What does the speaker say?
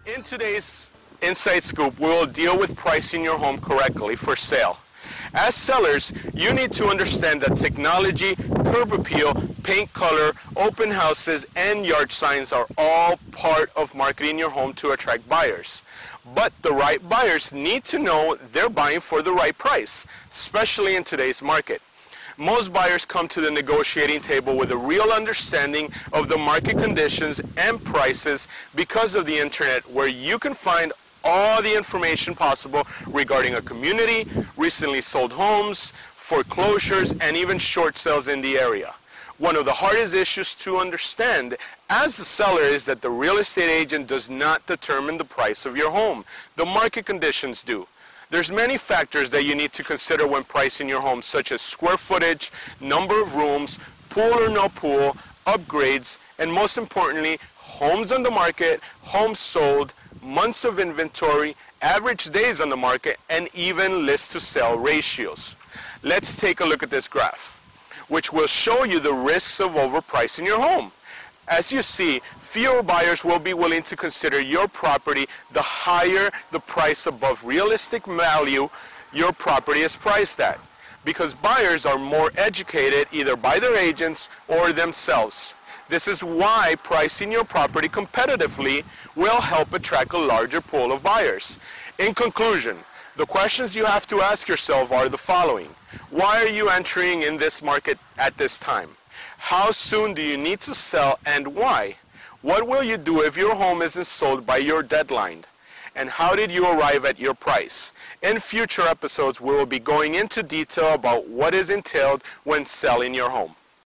In today's Insight Scoop, we will deal with pricing your home correctly for sale. As sellers, you need to understand that technology, curb appeal, paint color, open houses, and yard signs are all part of marketing your home to attract buyers. But the right buyers need to know they're buying for the right price, especially in today's market. Most buyers come to the negotiating table with a real understanding of the market conditions and prices because of the internet, where you can find all the information possible regarding a community, recently sold homes, foreclosures, and even short sales in the area. One of the hardest issues to understand as a seller is that the real estate agent does not determine the price of your home. The market conditions do. There's many factors that you need to consider when pricing your home, such as square footage, number of rooms, pool or no pool, upgrades, and most importantly, homes on the market, homes sold, months of inventory, average days on the market, and even list to sell ratios. Let's take a look at this graph, which will show you the risks of overpricing your home. As you see, fewer buyers will be willing to consider your property the higher the price above realistic value your property is priced at, because buyers are more educated either by their agents or themselves. This is why pricing your property competitively will help attract a larger pool of buyers. In conclusion, the questions you have to ask yourself are the following. Why are you entering in this market at this time? How soon do you need to sell, and why? What will you do if your home isn't sold by your deadline? And how did you arrive at your price? In future episodes, we will be going into detail about what is entailed when selling your home.